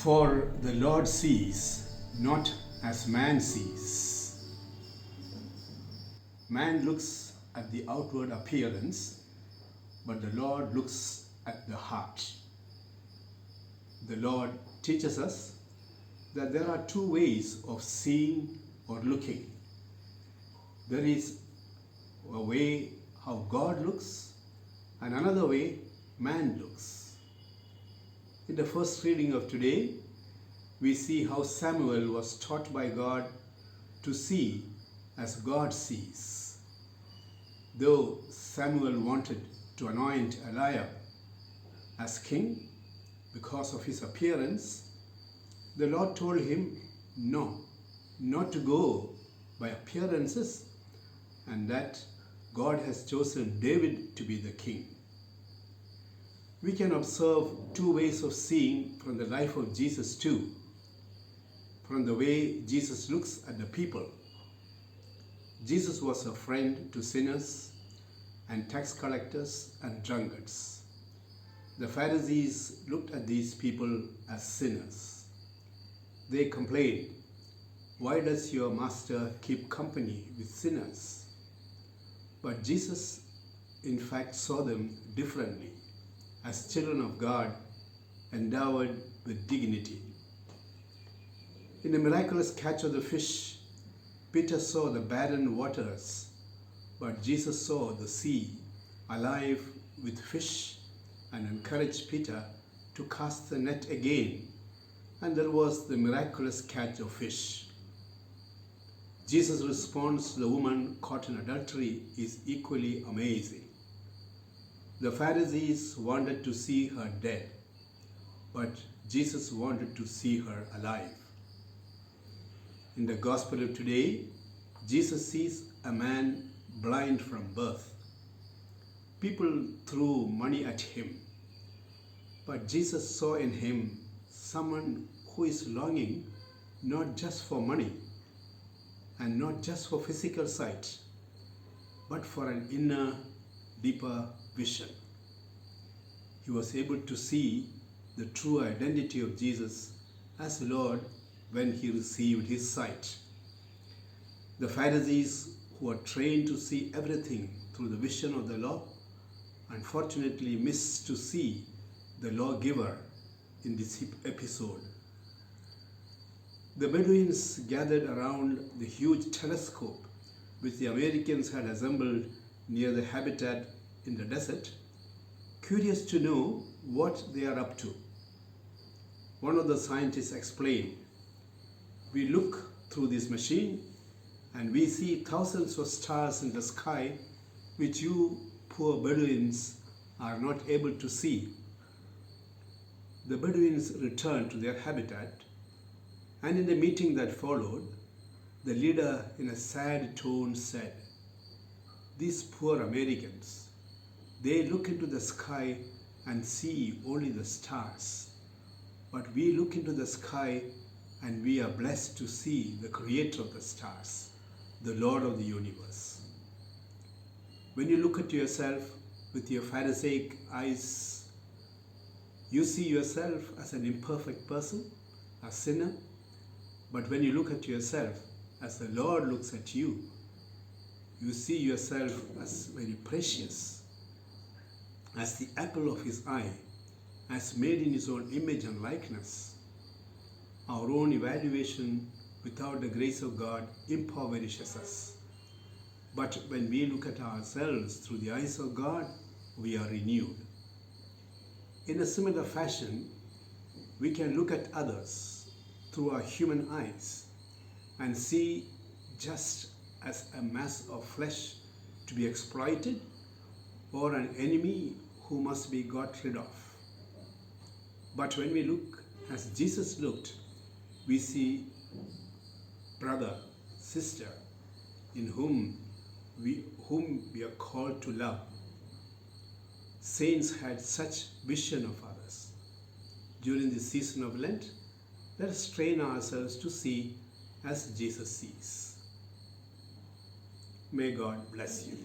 For the Lord sees not as man sees. Man looks at the outward appearance, but the Lord looks at the heart. The Lord teaches us that there are two ways of seeing or looking. There is a way how God looks, and another way man looks. In the first reading of today, we see how Samuel was taught by God to see as God sees. Though Samuel wanted to anoint Eliab as king because of his appearance, the Lord told him no, not to go by appearances, and that God has chosen David to be the king. We can observe two ways of seeing from the life of Jesus too. From the way Jesus looks at the people. Jesus was a friend to sinners and tax collectors and drunkards. The Pharisees looked at these people as sinners. They complained, "Why does your master keep company with sinners?" But Jesus, in fact, saw them differently, as children of God, endowed with dignity. In the miraculous catch of the fish, Peter saw the barren waters, but Jesus saw the sea alive with fish and encouraged Peter to cast the net again, and there was the miraculous catch of fish. Jesus' response to the woman caught in adultery is equally amazing. The Pharisees wanted to see her dead, but Jesus wanted to see her alive. In the Gospel of today, Jesus sees a man blind from birth. People threw money at him, but Jesus saw in him someone who is longing not just for money and not just for physical sight, but for an inner, deeper vision. He was able to see the true identity of Jesus as Lord when he received his sight. The Pharisees, who were trained to see everything through the vision of the law, unfortunately missed to see the lawgiver in this episode. The Bedouins gathered around the huge telescope which the Americans had assembled near the habitat in the desert, curious to know what they are up to. One of the scientists explained, "We look through this machine and we see thousands of stars in the sky which you poor Bedouins are not able to see." The Bedouins returned to their habitat, and in the meeting that followed, the leader in a sad tone said, "These poor Americans, they look into the sky and see only the stars. But we look into the sky and we are blessed to see the creator of the stars, the Lord of the universe." When you look at yourself with your Pharisaic eyes, you see yourself as an imperfect person, a sinner. But when you look at yourself as the Lord looks at you, you see yourself as very precious, as the apple of his eye, as made in his own image and likeness. Our own evaluation without the grace of God impoverishes us. But when we look at ourselves through the eyes of God, we are renewed. In a similar fashion, we can look at others through our human eyes and see just as a mass of flesh to be exploited or an enemy who must be got rid of. But when we look as Jesus looked, we see brother, sister, in whom we are called to love. Saints had such vision of others. During the season of Lent, let us train ourselves to see as Jesus sees. May God bless you.